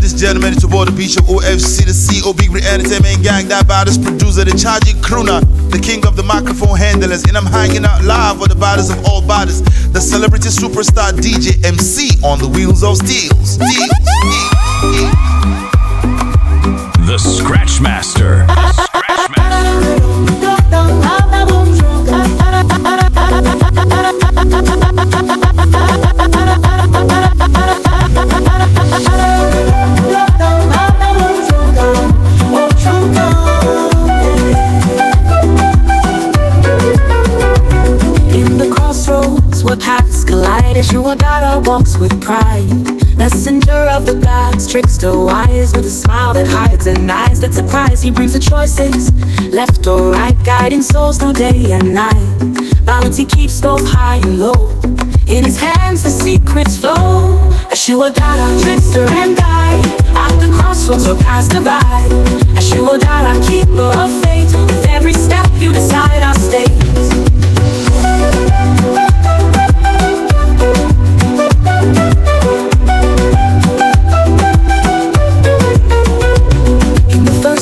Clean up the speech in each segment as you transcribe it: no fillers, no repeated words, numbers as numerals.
Ladies and gentlemen, it's your boy, the beach of OFC, the CO, Big Red Entertainment Gang, that baddest producer, the charging crooner, the king of the microphone handlers, and I'm hanging out live with the baddest of all baddest, the celebrity superstar DJ MCEE on the wheels of steel. The Scratch Master. In the crossroads where paths collide, Esu Odara walks with pride. Messenger of the gods, trickster wise, with a smile that hides and eyes that surprise. He brings the choices, left or right, guiding souls through day and night. Balance he keeps both high and low. In his hands the secrets flow. Esu Odara, trickster and guide. At the crossroads where paths divide. Esu Odara, keeper of fate. With every step you decide our state.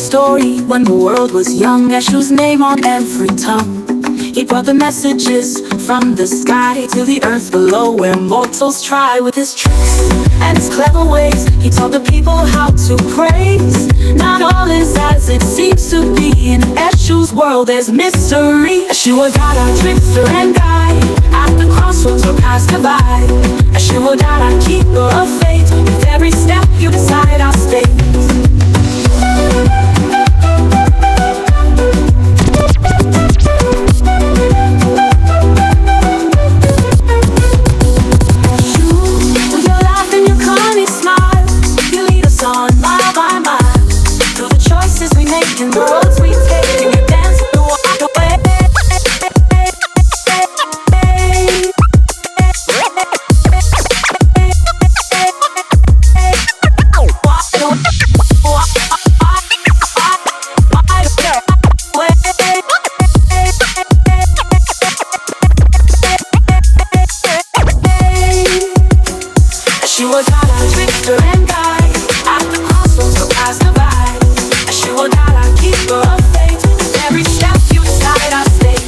Story when the world was young, Esu's name on every tongue. He brought the messages from the sky to the earth below, where mortals try. With his tricks and his clever ways, he taught the people how to praise. Not all is as it seems to be. In Esu's world there's mystery. Esu Odara, trickster and guide. At the crossroads where paths divide. Esu Odara, keeper of fate. With every step you decide our state. And the roads we take, and you dance and walk away. She was not a trickster and guide. At the crossroads where paths divide. Esu Odara, keeper of fate. With every step you decide our state.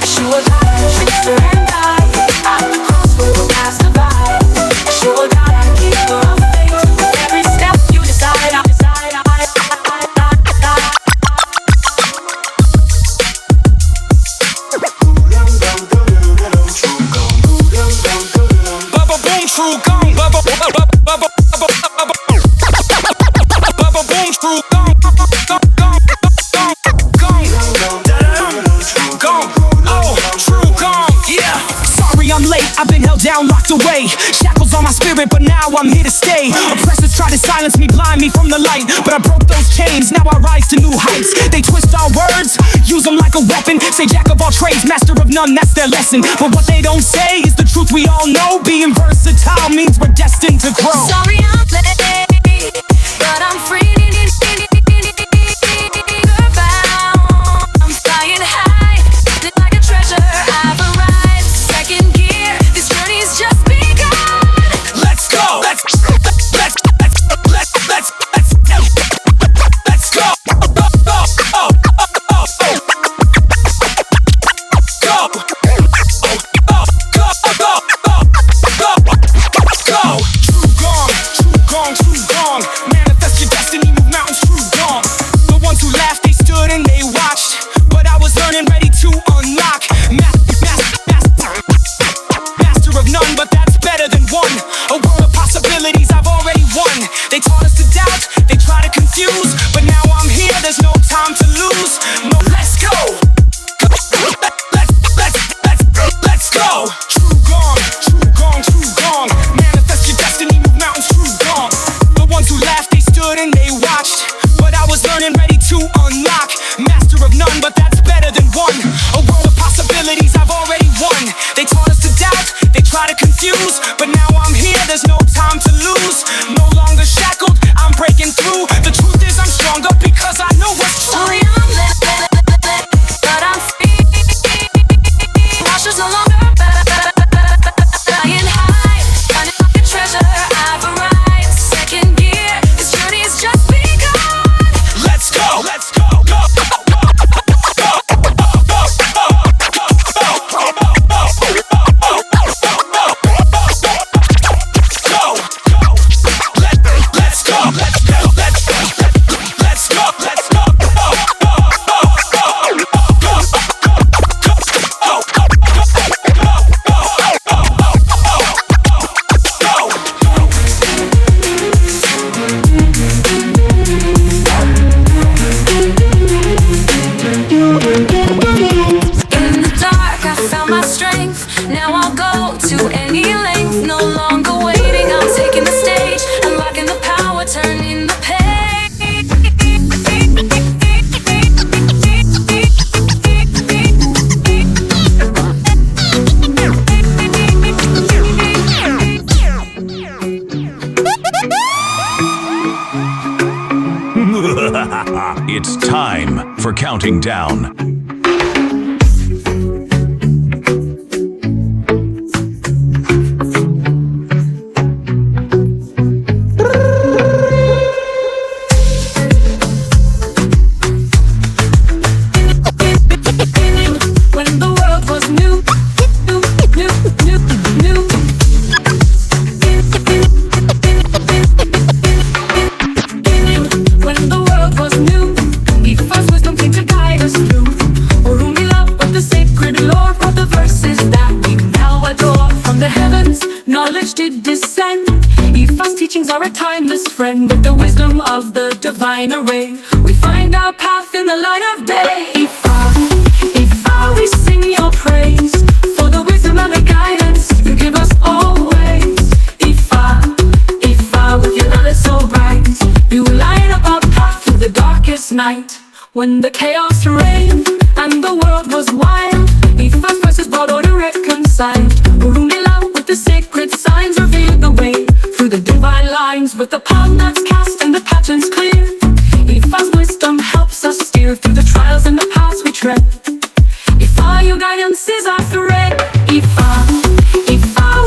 Esu Odara, trickster and guide. At the crossroads where paths divide. Esu Odara, keeper of fate. With every step you decide our state. Bubba boom, Tru Gong. Bubba boom, Tru Gong. I'm late, I've been held down, locked away. Shackles on my spirit, but now I'm here to stay. Oppressors try to silence me, blind me from the light, but I broke those chains, now I rise to new heights. They twist our words, use them like a weapon. Say jack of all trades, master of none, that's their lesson. But what they don't say is the truth we all know. Being versatile means we're destined to grow. Sorry I'm late, but I'm free. I'm flying high, like a treasure I've arrived. Second gear, this journey's just begun. Let's go. Let's go. Tru Gong. Manifest your destiny, move mountains, Tru Gong. The ones who laughed, they stood and they watched, but I was learning, ready to unlock. Master of none, but that's better than one. A world of possibilities I've already won. They taught us to doubt, they try to confuse, but now I'm here, there's no time to lose. No, let's go. Let's go. Tru Gong. Manifest your destiny, move mountains, Tru Gong. The ones who laughed, they stood and they watched, but I was learning, ready to unlock. Master of none, but that's better than one. A world of possibilities I've already won. They taught us to doubt, they try to confuse, but now I'm here, there's no time to lose. No longer shackled, I'm breaking through. The truth is I'm stronger because I know what's true. Sorry I'm late, but I'm free. Cautious no longer flying high, finding like a treasure I've arrived. Second gear, this my strength. Now I'll go to any length, no longer waiting. I'm taking the stage, unlocking the power, turning the page. It's time for counting down. When the world was new, new, new, new, new. When the world was new, he first wisdom came to guide us through. Orumila with the sacred lore of the verses that we now adore. From the heavens, knowledge did descend. Ifa's teachings are a timeless friend. With the wisdom of the divine array, we find our path in the light of day. Ifa, we sing your praise for the wisdom and the guidance you give us always. Ifa, with your knowledge so bright, you light up our path through the darkest night. When the chaos reigned and the world was wild, Ifa's verses brought order reconciled. Urumila with the sacred signs revealed the way through the divine lines. With the palm that's cast and the patterns clear, Ifa's wisdom helps us steer through the trials and the paths we tread. Ifa, your guidance is our thread. Ifa,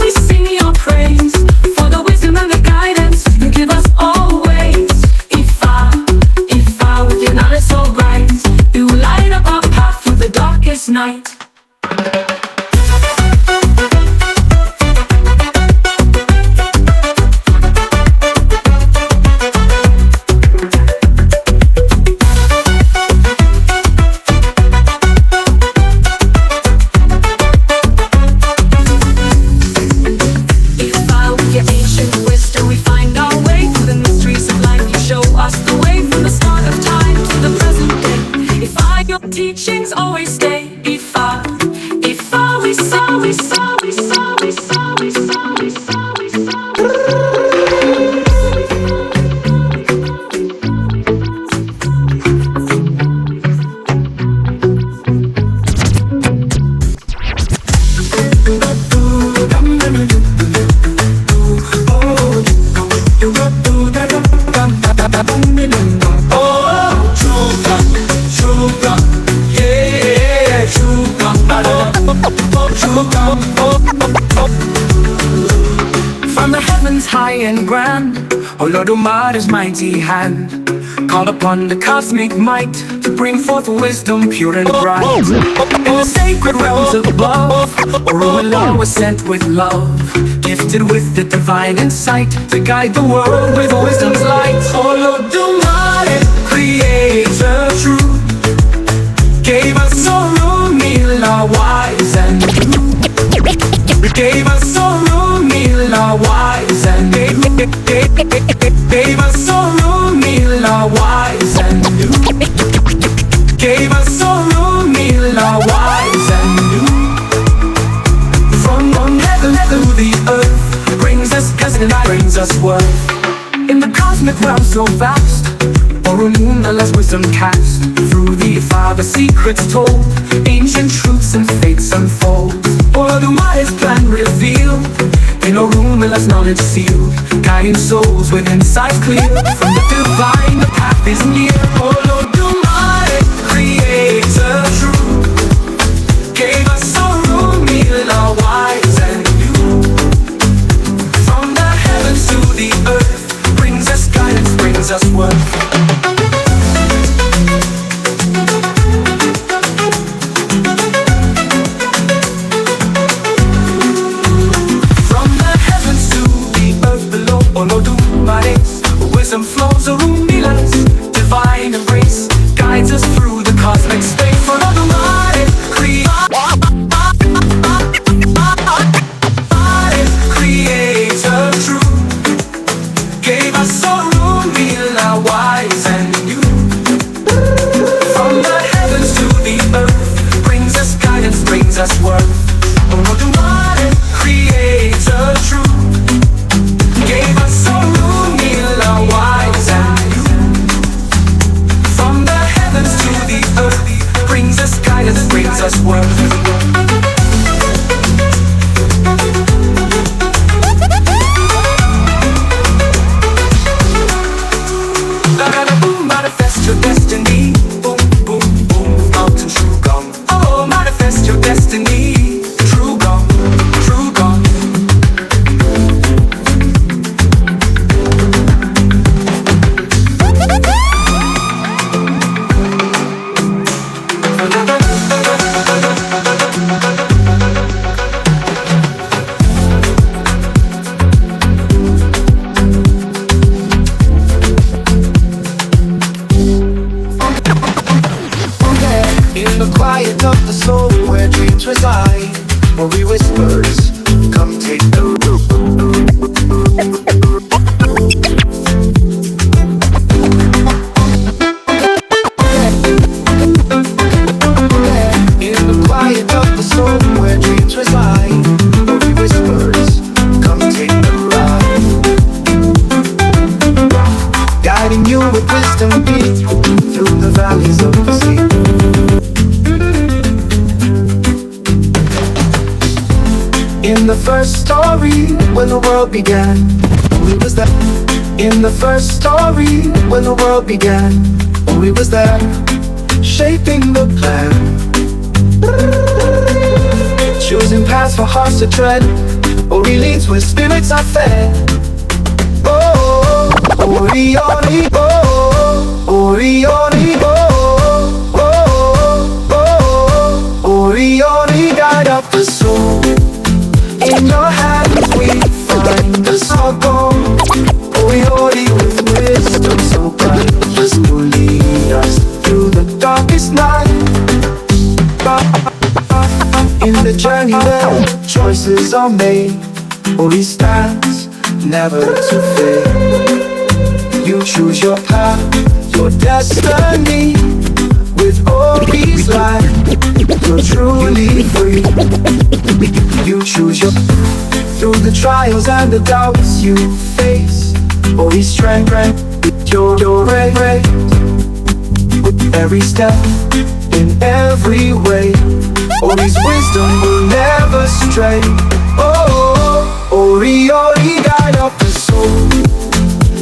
we sing your praise for the wisdom and the guidance you give us always. Ifa, with your knowledge so bright, you light up our path through the darkest night. Teachings always stay. Ifa, we saw, we saw, we saw, we saw, we saw, we saw, we saw. From the heavens high and grand, Olodumari's mighty hand called upon the cosmic might to bring forth wisdom pure and bright. In the sacred realms above, Orumila was sent with love, gifted with the divine insight to guide the world with wisdom's light. Olodumare, creator true, gave us Orumila wise and true. Gave us Orumila wise and new. Gave us Orumila wise and new. Gave us Orumila wise and new. From heaven to the earth, brings us blessing and brings us worth. In the cosmic realm so vast, Orumila's wisdom cast. Through the Father secrets told, ancient truths and fates unfold. Olodumari's plan revealed, in Orumila's knowledge sealed, guiding souls with insights clear. From the divine the path is near. Olodumare, creator true, gave us Orumila wise and new. From the heavens to the earth, brings us guidance, brings us worth. Wisdom flows, Orumila's divine embrace guides us through the cosmic space. Olodumare, creator true, gave us Orumila wise and new. From the heavens to the earth, brings us guidance, brings us worth. Ori whispers, come take the room. In the quiet of the soul where dreams reside, Ori whispers, come take the ride. Guiding you with wisdom deep through the valleys of the sea. In the first story, when the world began, Ori was there. In the first story, when the world began, Ori was there, shaping the plan, choosing paths for hearts to tread. Ori leads where spirits are fed. Oh, Ori, Ori, oh, Ori, Ori, oh, oh, oh, Ori, Ori, guide of the soul. In your hands we find the song. Ori, Ori, with wisdom so bright, just to lead us through the darkest night. In the journey where choices are made, Ori stands, never to fade. You choose your path, your destiny. With Ori's light, you're truly free. You choose your through the trials and the doubts you face. Ori's strength, your way. With every step, in every way, Ori's wisdom will never stray. Oh, Ori, Ori, guide of the soul.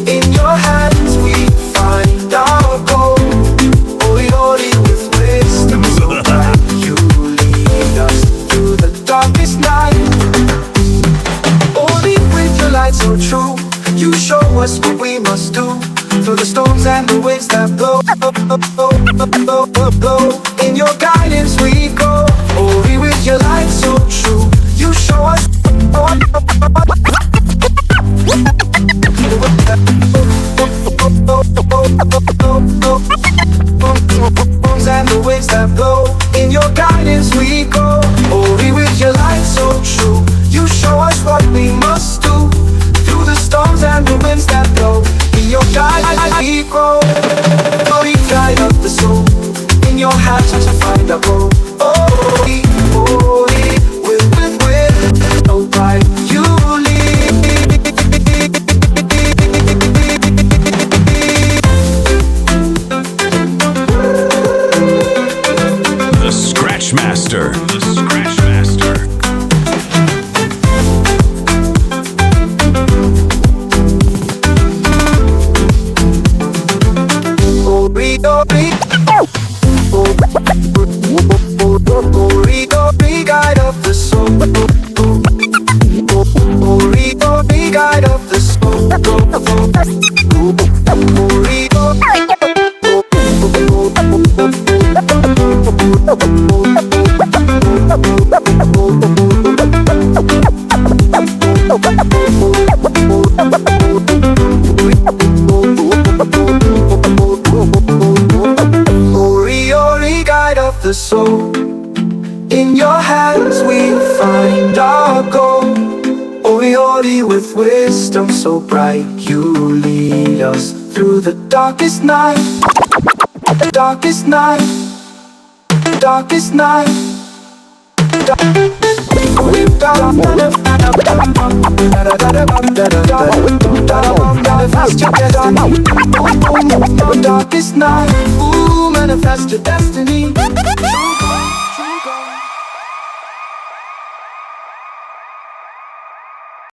In your hands we find our goal. Ori, Ori, with wisdom so bright, you lead us through the darkest night. Ori, with your light so true, you show us what we must do. Through the storms and the winds that blow, blow. In your guidance we go. Ori, with your light so true, you show us and the winds that blow. In your guidance we go. Ori, with your light so true, you show us what we must do. Through the storms and the winds that blow, in your guidance we grow. Ori, guide of the soul. In your hands to find our goal. Ori, Ori, with no pride, you lead. The Scratch Master. The Scratch Master. Ori, Ori, Ori, Ori, guide of the soul. Ori, Ori, guide of the soul. Ori, Ori, Ori, guide of the soul. In your hands we find our goal. Ori, Ori, with wisdom so bright, you lead us through the darkest night. Darkest night. Darkest night. Darkest night. Ooh, manifest your destiny.